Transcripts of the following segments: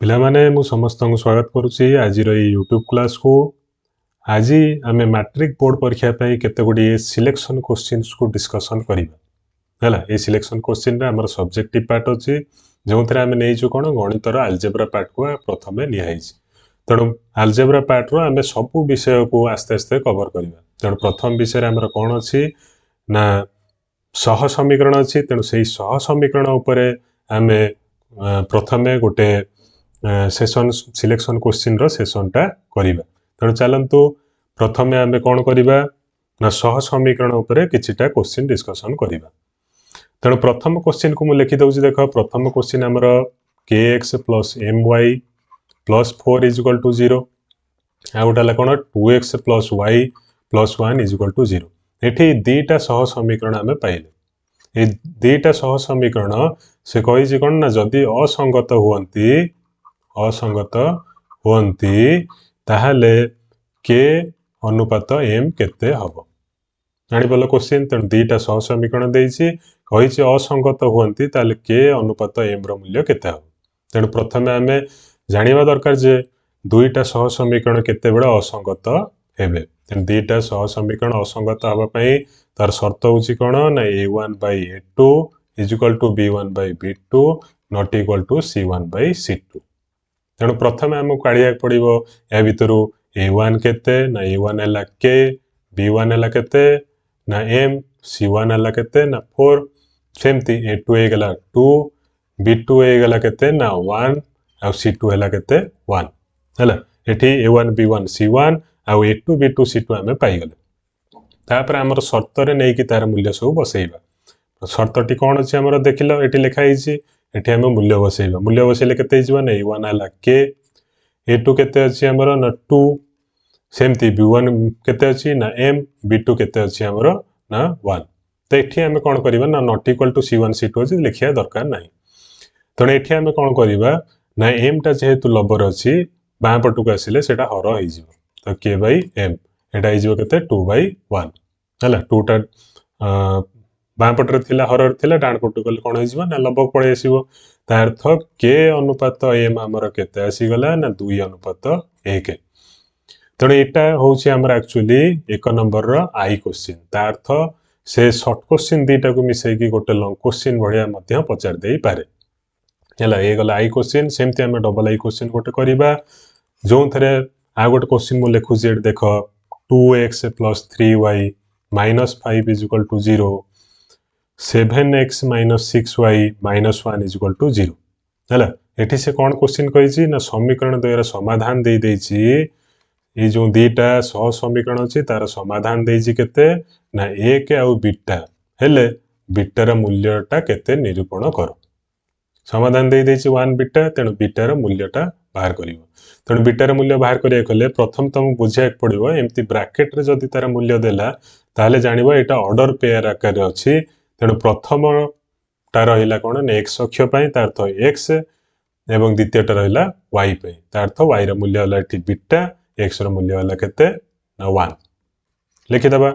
ପିଲାମାନେ ମୁଁ ସମସ୍ତଙ୍କୁ ସ୍ୱାଗତ କରୁଛି ଆଜିର ଏଇ ୟୁଟ୍ୟୁବ୍ କ୍ଲାସ୍କୁ। ଆଜି ଆମେ ମାଟ୍ରିକ ବୋର୍ଡ ପରୀକ୍ଷା ପାଇଁ କେତେଗୁଡ଼ିଏ ସିଲେକ୍ସନ୍ କ୍ୱେଶ୍ଚିନ୍ସକୁ ଡିସ୍କସନ୍ କରିବା ହେଲା। এই ସିଲେକ୍ସନ୍ କ୍ୱେଶ୍ଚିନ୍ରେ ଆମର ସବଜେକ୍ଟିଭ୍ ପାର୍ଟ ଅଛି, ଯେଉଁଥିରେ ଆମେ ନେଇଛୁ କ'ଣ ଗଣିତର ଆଲଜେବ୍ରା ପାର୍ଟକୁ ପ୍ରଥମେ ନିଆହେଇଛି। ତେଣୁ ଆଲଜେବ୍ରା ପାର୍ଟର ଆମେ ସବୁ ବିଷୟକୁ ଆସ୍ତେ ଆସ୍ତେ କଭର୍ କରିବା। ତେଣୁ ପ୍ରଥମ ବିଷୟରେ ଆମର କ'ଣ ଅଛି ନା ସହ ସମୀକରଣ ଅଛି। ତେଣୁ ସେଇ ସହ ସମୀକରଣ ଉପରେ ଆମେ ପ୍ରଥମେ ଗୋଟେ सेशन सिलेक्शन क्वेश्चन रो सेशन टा करिबा। तेणु चलतु प्रथमे आमे कौन करिबा ना सह समीकरण उपरे किछिटा क्वेश्चन डिस्कशन करिबा। तेणु प्रथम क्वेश्चन को मु लिखि दउछि। देखो प्रथम क्वेश्चन हमर kx plus my plus 4 is equal to 0 आ उठाला कोन 2x plus y plus 1 is equal to 0। एठी दीटा सह समीकरण आमे पाइले। ए दीटा सह समीकरण से कहि जे कोन ना जदी असंगत हुअन्ति ताहले के अनुपात m केते हबो जानि बोलो क्वेश्चन। तेणु दीटा सह समीकरण देइछि कहिछि असंगत हुअन्ति ताहले के अनुपात m रो मूल्य केते हबो। तेणु प्रथमे आमे जानिबा दरकार जे दुईटा सह समीकरण केते बेले असंगत हेबे। तेणु दीटा सह समीकरण असंगत हबा पई तार शर्त होछि कोन ना a1/a2 is equal to b1 by b2 not equal to c1 by c2। तेणु प्रथमे आमको काढ़िया पड़ो या भितर a1 केते ना a1 है के, b1 है केते ना m, c1 है केते ना 4, सेमती a2 है 2, b2 है केते ना 1 आ c2 है केते 1 हैला। एठी a1 b1 c1 आ a2 b2 c2 आमे पाई गले। तापर हमर शर्त रे नै कि तार मूल्य सब बसैबा। शर्तटी कोन अछि हमर देखिलो एठी लिखा हिछि। एठी हम मूल्य बसैबा। मूल्य बसैले केते हिजबा ना a1 है के, a2 केते अछि हमर ना 2, सेमती b1 केते अछि ना m, b2 केते अछि हमर ना 1। तो एठी हम कोन करिबा ना not equal to c1 c2 अछि लिखिया दरकार नाही। तणे एठी हम कोन करिबा ना m टा जेहेतु लबर अछि बां पटुक आसिले सेटा हर होई जिवो। तो k by m एटा हिजबो केते 2/1 हैला। 2 टा बां पटरे थिला हरर थिला डाण पटु गले कोन हिजबो ना लबक पळे आसीबो। ता अर्थ k अनुपात m हमर केते आसी गला ना 2 अनुपात 1। तणे एटा होछि हमर एक्चुअली 1 नंबर रो आई क्वेश्चन। ता अर्थ से शॉर्ट क्वेश्चन दीटा को मिसै कि गोटे लॉन्ग क्वेश्चन बढ़िया मध्य पचार देई पारे हैला। ए गला आई क्वेश्चन। सेमती हम डबल आई क्वेश्चन गोटे करिबा जो थरे आ गोटे क्वेश्चन मु लिखु जे देखो 2x plus 3y minus 5 is equal to 0, 7x minus 6y minus 1 is equal to 0 हैला। एठी से कौन क्वेश्चन कहिछि ना समीकरण द्वयर समाधान देई दैछि। ए जो दीटा सह समीकरण अछि तार समाधान देइछि केते ना 1 आ बीटा हेले बीटार मूल्यटा केते निरूपण करो। समाधान देई दैछि 1 बीटा, तेणु बीटार मूल्यटा बाहर करिवो। तेणु बीटार मूल्य बाहर करिया कले प्रथम तुम बुझाक पड़िबो एम्ति ब्रैकेट रे जदि तार मूल्य देला ताहले जानिबो एटा ऑर्डर पेयर आकार अछि। तेणु प्रथम ता रहिला कोन ना x अक्ष पई ता अर्थ x एवं द्वितीय टा रहिला y पई ता अर्थ y र मूल्य हला एठी बीटा, x र मूल्य हला केते ना 1 लिखि दबा।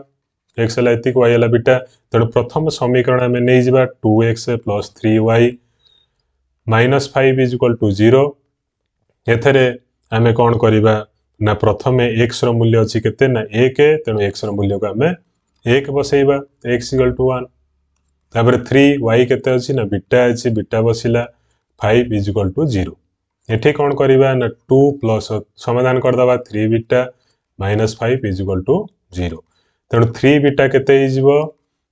x हला एतिक y हला बीटा। तेणु प्रथम समीकरण हमें नै जिबा 2x plus 3y minus 5 is equal to 0। एथरे हमें कौन करिबा ना प्रथमे x र मूल्य अछि केते ना 1, तेणु x र मूल्य को हमें 1 बसैबा x इक्वल टू 1। तापर 3y केते अछि ना बीटा अछि, बीटा बसिला 5 इज इक्वल टू 0। एठी कौन करिबा ना 2 प्लस समाधान कर दबा 3 beta minus 5 is equal to 0। तेणु 3 बीटा केते हिजबो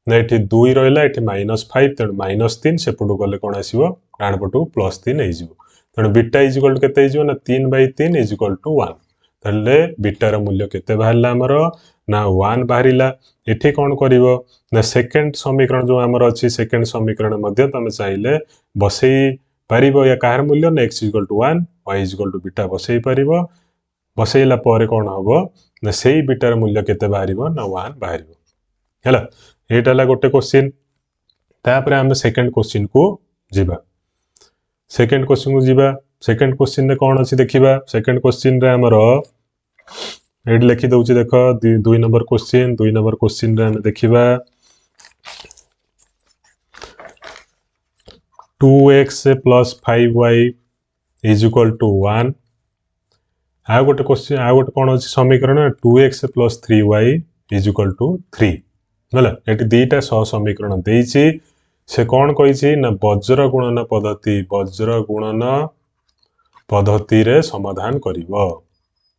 ना एठी 2 रहला एठी माइनस 5 तेणु माइनस 3 सेपटु गले कोन आसीबो डाण पटु प्लस 3 हिजबो। तेणु बीटा इज इक्वल टू केते हिजबो ना 3/3 इज इक्वल टू 1। तले बीटार मूल्य केते बाहरला हमरो ना 1 बाहरिला। एठी कौन करिवो ना सेकंड समीकरण जो हमर अछि सेकंड समीकरण मध्ये तमे चाहिले बसई पारिबो या कार मूल्य ना x equal to 1 y equal to beta बसई पारिबो। बसईला परे कोन हबो ना सेही बीटार मूल्य केते बाहरिबो ना 1 बाहरिबो हैला। एटा हला गोटे क्वेश्चन। तापर हम सेकंड क्वेश्चन को जिबा। सेकंड क्वेश्चन को जिबा। सेकंड क्वेश्चन रे कोन अछि देखिबा। सेकंड क्वेश्चन रे हमरो एड लिखि दउछि देखो 2 नंबर क्वेश्चन। 2 नंबर क्वेश्चन रे हम देखिबा 2x plus 5y is equal to 1 आ गोटे क्वेश्चन आ गोटे कौन अच्छी समीकरण 2x plus 3y is equal to 3 है ये दीटा सह समीकरण देछि से कौन कही ना वज्र गुणन पद्धति रे समाधान करिवो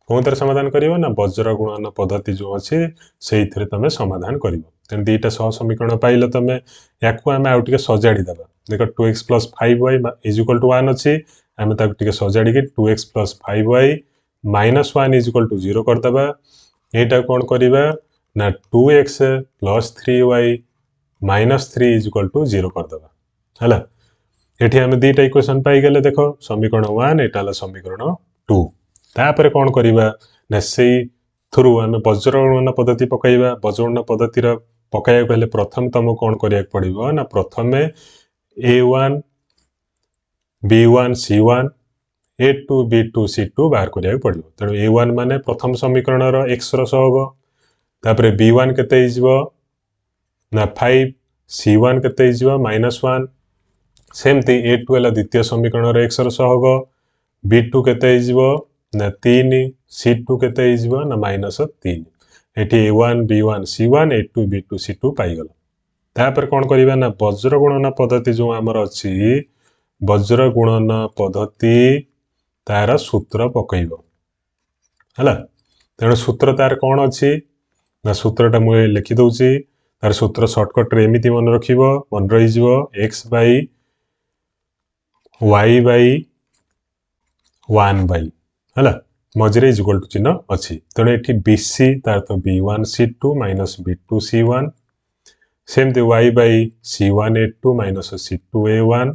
कौन समाधान करिवो ना वज्र गुणन पद्धति जो अच्छी से तुम समाधान करिवो तेन दीटा सह समीकरण पाइल तुम या आम आउ टे सजाड़ी देवा देख 2x plus 5y is equal to 1 अच्छी आम टे सजाड़ी 2x plus 5y minus 1 is equal to 0 करदेबा यहाँ कौन करवा ना 2x plus 3y minus 3 is equal to 0 करदेबा है ये आम दुईटा इक्वेशन पाईगले देख समीकरण 1 यहाँ समीकरण 2 तापर कौन करवा ना से थ्रू आम वज्रगणन पद्धति पकईवा वज्रगणन पद्धति पकड़ा हेल्ले प्रथम तुमको कौन करा पड़ो ना प्रथम a1 b1 c1 a2 b2 c2 बाहर करा पड़ो तेणु a1 माने प्रथम समीकरण x सहग तापर b1 केते ना 5 c1 केते -1 सेमती a2 है द्वितीय समीकरण x सहग b2 केते ना 3 c2 केते ना -3 eighty a1 b1 c1 a2 b2 c2 पाईगल तापर कौन करवा ना वज्र गुणन पद्धति जो आमर अच्छी वज्र गुणन पद्धति तार सूत्र पकईब है तेणु सूत्र तार कौन अच्छी ना सूत्रटा मुझे लिखि दौची तार सूत्र सर्टकट एमती मन रख मन रही x by y by 1 by है मझे इज इक्वल टू चिन्ह अच्छी तेणु ये BC तार तो B1 C2 minus B2 C1 सेमती y by C1 A2 minus C2 A1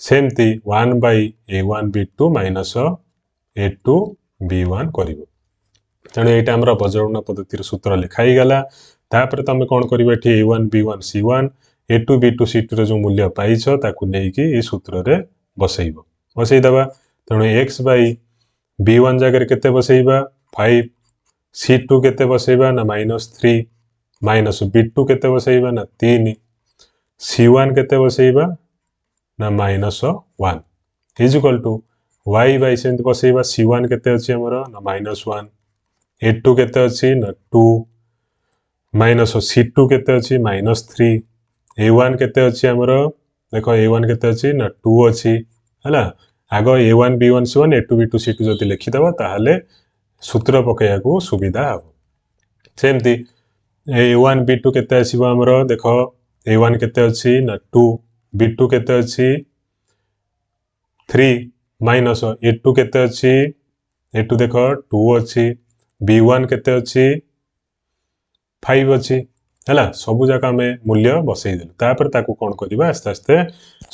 सेमती 1 by A1 B2 minus A2 B1 कर तेणु यहाँ आम वज्रगणन पद्धतिर सूत्र लिखाई गला तापर तुम कौन कर A1 B1 C1 A2 B2 C2 जो मूल्य पाइछ ताकू नेकी ये सूत्र रे बसैब बसईदेवा तेणु x बाई b1 जगह केते बसैबा 5 c2 केते बसैबा ना -3 माइनस b2 केते बसैबा ना 3 c1 केते बसैबा ना -1 is equal to y by सेमती बसैबा c1 केते अछि हमर ना -1 a2 केते अछि ना 2 माइनस c2 केते अछि -3 a1 केते अछि हमर देखो a1 केते अछि ना 2 अछि हैला आग a1 b1 c1 a2 b2 c2 जदि लिखिदेव ताहले सूत्र पकड़ा को सुविधा हम सेमती a1 b2 केते आसीबो हमरो देखो a1 केते अछि ना 2 b2 केते अछि 3 माइनस a2 केते अछि a2 देखो 2 अछि b1 केते अछि 5 अछि हैला सबु जाक आमे मूल्य बसई देलु तापर ताकू कोन करबा आस्ते आस्ते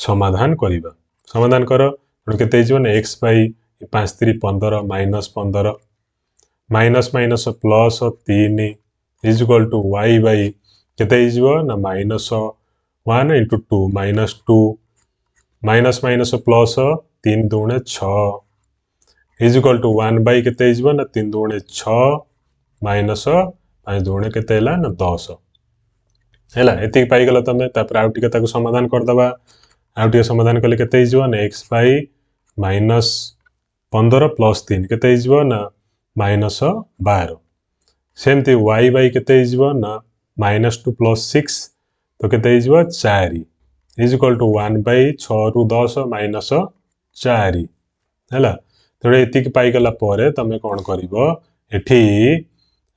समाधान करबा समाधान करो केते ना x by 5 3 15 -15 minus minus plus 3 is equal to y by केते ना -1 इंटू 2 -2 माइनस माइनस प्लस 3 दूणे 6 इज इक्वल टू 1 बाई केते ना 3 दूणे 6 माइनस 5 दूणे केते ना 10 हैला एति पाईगला तमे तापर आउ टिके ताको समाधान कर दबा आउ टिके समाधान कले केते ना x बाई -15 प्लस 3 केते ना -12 सेमती y बाई केते ना -2 प्लस 6 तो केते 4 इज इक्वल टू 1 बाई 6 रु 10 माइनस 4 हैला तेणु एतिक पाईगला परे तमे कौन करिवो एठी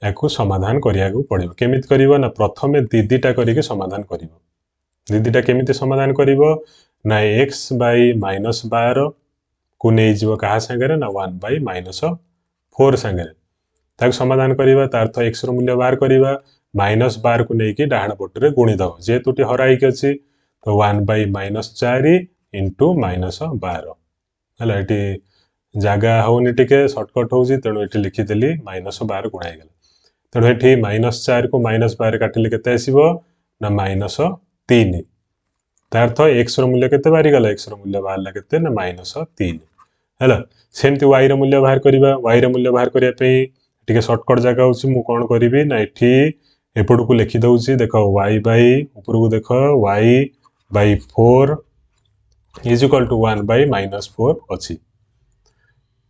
याकू समाधान करिया को पड़िबो केमित करिवो ना प्रथमे दीदीटा करिके समाधान करिवो दीदीटा केमिति समाधान करिवो ना x बाई -12 को नहीं जीव कहा संगे ना 1 बाई -4 संगे ताक समाधान करिवा तार तो x रो मूल्य बाहर करिवा -12 को नहीं कि डाहाण पटरे गुणी दव जेतुटी हराइक अछि तो 1 बाई -4 इंटू -12 हला एटी जागा होनी टिके शॉर्टकट होउजी तेणु एटी लिखिदेली -12 गुणाई गेल तेणु एटी -4 को -12 काटिले केते आसीबो ना -3 तार तो x रो मूल्य केते बाहरी गला x रो मूल्य बाहरला केते ना -3 हैला सेमती y रो मूल्य बाहर करिबा y रो मूल्य बाहर करिया पे टिके शॉर्टकट जागा होछि मु कोन करिवि ना एठी एपड को लिखि दउछि देखो y बाई ऊपर को देखो y by 4 is equal to 1 by -4 अछि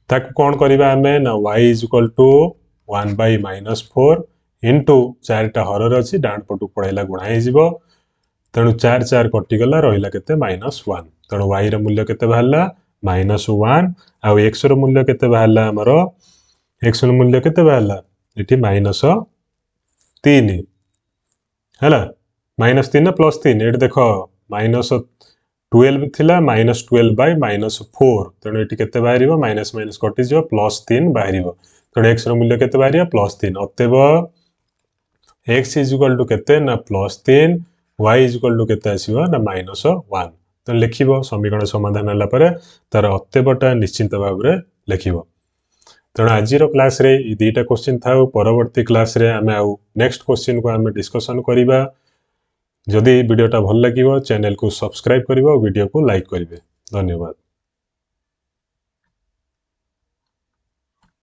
ताकू कौन करिबा आमे ना y is equal to 1 by -4 into 4टा हरर अछि डाण पटु पळैला गुणा हे जिवो तेणु 4 4 कटि गला रहिला केते -1 तेणु y ର मूल्य केते बाहरला -1 आ x ର मूल्य केते बाहरला हमरो x ର मूल्य केते बाहरला एठी -3 हैला -3 +3 एठी देखो -12 थिला -12 बाय -4 तेणु एठी केते बाहरिबो माइनस माइनस कटि जिवो +3 बाहरिबो तेणु x ର मूल्य केते बाहरिया +3 अतएव x इज इक्वल टू केते ना +3 y इज इक्वल टू केते आसीबो ना -1 तो लिखिबो समीकरण समाधान हला परे तार अतएवटा निश्चित भाबरे लिखिबो तेणु आजिर क्लास रे ई दुईटा क्वेश्चन थाउ परवर्ती क्लास रे आमे आउ नेक्स्ट क्वेश्चन को आमे डिस्कशन करिबा जदि वीडियोटा भल लागिबो चैनल को सब्सक्राइब करिबो वीडियो को लाइक करिवे धन्यवाद।